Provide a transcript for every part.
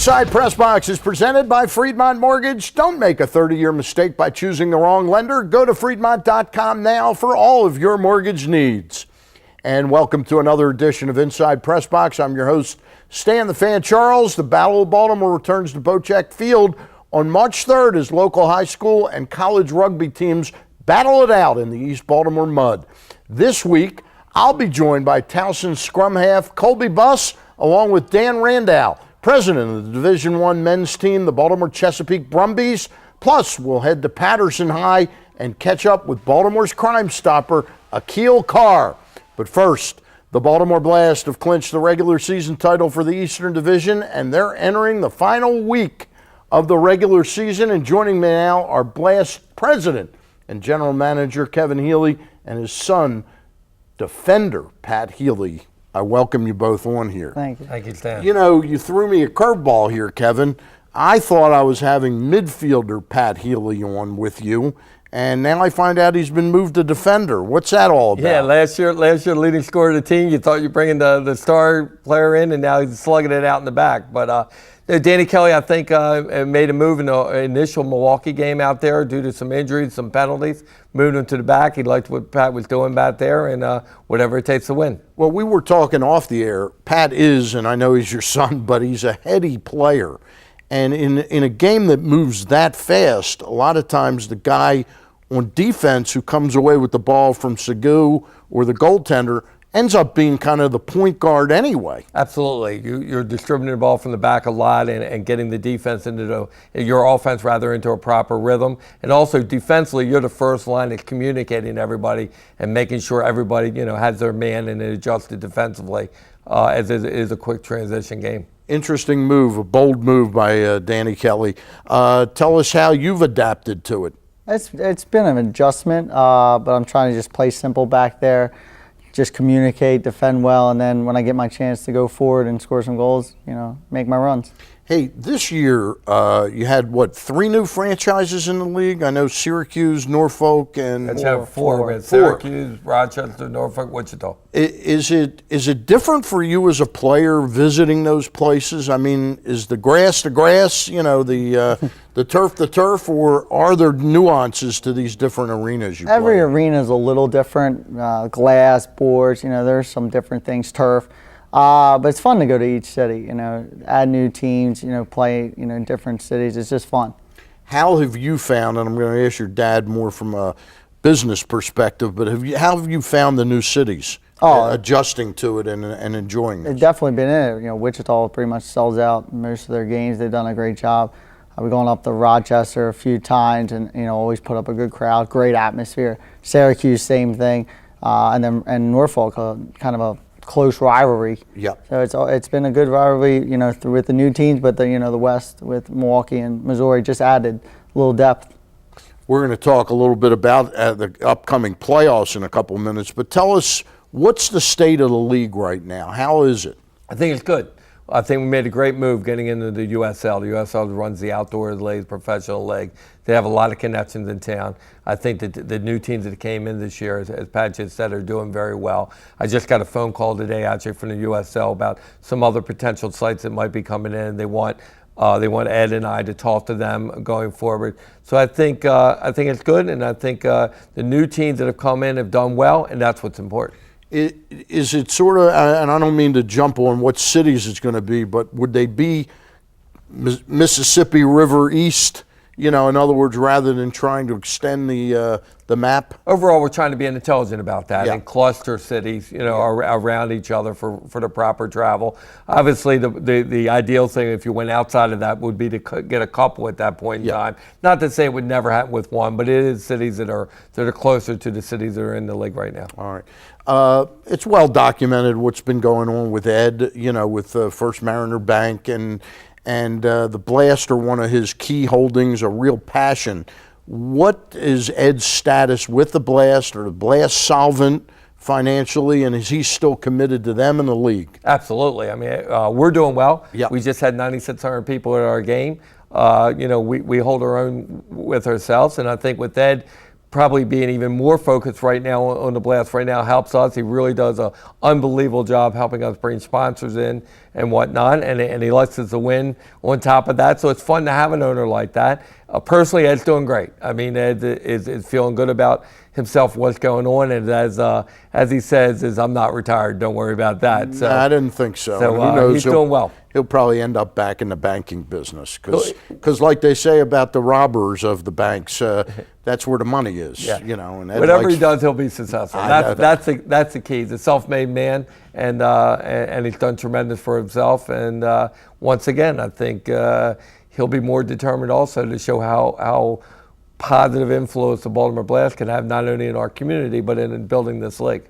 Inside PressBox is presented by Friedmont Mortgage. Don't make a 30-year mistake by choosing the wrong lender. Go to Friedmont.com now for all of your mortgage needs. And welcome to another edition of Inside PressBox. I'm your host, Stan the Fan Charles. The Battle of Baltimore returns to Bocek Field on March 3rd as local high school and college rugby teams battle it out in the East Baltimore mud. This week, I'll be joined by Towson scrum half Colby Buss, along with Dan Randall, president of the Division I men's team, the Baltimore Chesapeake Brumbies. Plus, we'll head to Patterson High and catch up with Baltimore's Crime Stopper, Akil Carr. But first, the Baltimore Blast have clinched the regular season title for the Eastern Division, and they're entering the final week of the regular season. And joining me now are Blast president and general manager Kevin Healey and his son, defender Pat Healey. I welcome you both on here. Thank you. Thank you, Stan. You know, you threw me a curveball here, Kevin. I thought I was having midfielder Pat Healey on with you, and now I find out he's been moved to defender. What's that all about? Yeah, last year leading scorer of the team, you thought you were bringing the star player in, and now he's slugging it out in the back. But Danny Kelly, I think, made a move in the initial Milwaukee game out there due to some injuries, some penalties, moved him to the back. He liked what Pat was doing back there, and whatever it takes to win. Well, we were talking off the air. Pat is, and I know he's your son, but he's a heady player. And in a game that moves that fast, a lot of times the guy on defense who comes away with the ball from Segu or the goaltender ends up being kind of the point guard anyway. Absolutely. You're distributing the ball from the back a lot and getting the defense your offense into a proper rhythm. And also defensively, you're the first line that's communicating to everybody and making sure everybody, has their man and it adjusted defensively as it is a quick transition game. Interesting move, a bold move by Danny Kelly. Tell us how you've adapted to it. It's been an adjustment, but I'm trying to just play simple back there, just communicate, defend well, and then when I get my chance to go forward and score some goals, make my runs. Hey, this year you had, 3 new franchises in the league? I know Syracuse, Norfolk, and... That's four. We had Syracuse, Rochester, Norfolk, Wichita. Is it different for you as a player visiting those places? I mean, is the grass, the turf, the turf, or are there nuances to these different arenas you play? Every arena is a little different, glass, boards, there's some different things, turf. But it's fun to go to each city, add new teams, play, in different cities. It's just fun. How have you found, and I'm going to ask your dad more from a business perspective, but how have you found the new cities? Adjusting to it and enjoying it? It's definitely been in it. Wichita pretty much sells out most of their games. They've done a great job. I've gone up to Rochester a few times and, always put up a good crowd, great atmosphere. Syracuse, same thing. And Norfolk, kind of a close rivalry. Yep. So it's been a good rivalry, with the new teams, but the West with Milwaukee and Missouri just added a little depth. We're going to talk a little bit about the upcoming playoffs in a couple of minutes, but tell us, what's the state of the league right now? How is it? I think it's good. I think we made a great move getting into the USL. The USL runs the outdoor league, professional league. They have a lot of connections in town. I think that the new teams that came in this year, as Pat just said, are doing very well. I just got a phone call today actually from the USL about some other potential sites that might be coming in. They want Ed and I to talk to them going forward. So I think it's good, and I think the new teams that have come in have done well, and that's what's important. Is it sort of, and I don't mean to jump on what cities it's going to be, but would they be Mississippi River East? In other words, rather than trying to extend the map? Overall, we're trying to be intelligent about that Yeah. and cluster cities, around each other for the proper travel. Obviously, the ideal thing, if you went outside of that, would be to get a couple at that point in time. Not to say it would never happen with one, but it is cities that are closer to the cities that are in the league right now. All right. It's well documented what's been going on with Ed, with First Mariner Bank and the Blast are one of his key holdings, a real passion. What is Ed's status with the Blast? Are the Blast solvent financially, and is he still committed to them in the league? Absolutely. I mean, we're doing well. Yep. We just had 9,600 people at our game. We hold our own with ourselves, and I think with Ed, probably being even more focused right now on the Blast right now helps us. He really does an unbelievable job helping us bring sponsors in and whatnot, and he likes us to win on top of that. So it's fun to have an owner like that. Personally, Ed's doing great. I mean, Ed is feeling good about himself, what's going on, and as he says, I'm not retired. Don't worry about that. So I didn't think so. So who knows, he's doing well. He'll probably end up back in the banking business because like they say about the robbers of the banks, that's where the money is. Yeah. And Ed whatever likes, he does, he'll be successful. That's the key. He's a self-made man, and he's done tremendous for himself. And once again, I think he'll be more determined also to show how positive influence the Baltimore Blast can have not only in our community but in building this league.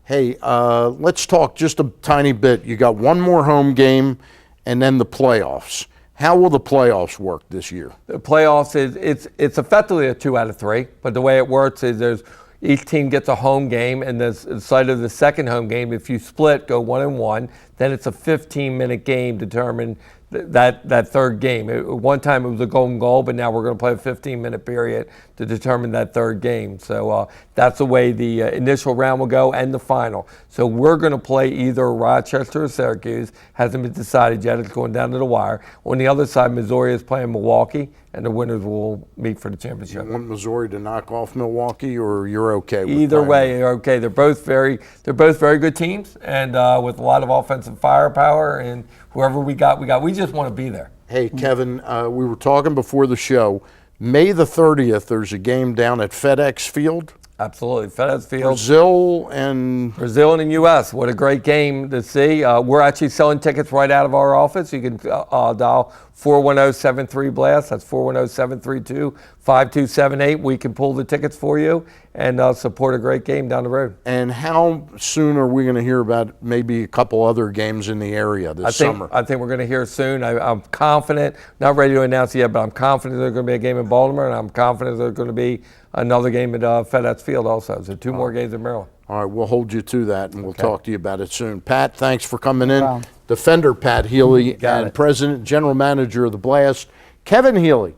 Hey, let's talk just a tiny bit. You got one more home game and then the playoffs. How will the playoffs work this year? The playoffs it's effectively a 2 out of 3, but the way it works is each team gets a home game, and the site of the second home game, if you split, go 1-1, then it's a 15-minute game determined that third game. One time it was a golden goal, but now we're going to play a 15-minute period to determine that third game. So that's the way the initial round will go and the final. So we're going to play either Rochester or Syracuse. Hasn't been decided yet. It's going down to the wire. On the other side, Missouri is playing Milwaukee, and the winners will meet for the championship. You want Missouri to knock off Milwaukee, or you're okay with either way? You're okay. They're both very good teams, and with a lot of offensive firepower. And whoever we got. We just want to be there. Hey, Kevin, we were talking before the show. May the 30th, there's a game down at FedEx Field. Absolutely, FedEx Field. Brazil and the U.S. What a great game to see. We're actually selling tickets right out of our office. You can dial 410-73-BLAST. That's 410-732-5278. We can pull the tickets for you and support a great game down the road. And how soon are we going to hear about maybe a couple other games in the area this summer? I think we're going to hear soon. I'm confident, not ready to announce it yet, but I'm confident there's going to be a game in Baltimore, and I'm confident there's going to be another game at FedEx Field also. So 2 more games in Maryland. All right, we'll hold you to that, and we'll talk to you about it soon. Pat, thanks for coming in. Defender Pat Healey and President, General Manager of the Blast, Kevin Healey.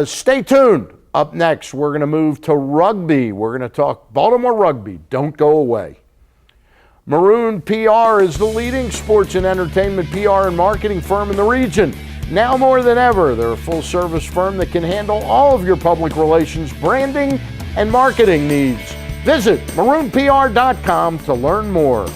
Stay tuned. Up next, we're going to move to rugby. We're going to talk Baltimore rugby. Don't go away. Maroon PR is the leading sports and entertainment PR and marketing firm in the region. Now more than ever, they're a full-service firm that can handle all of your public relations, branding, and marketing needs. Visit maroonpr.com to learn more.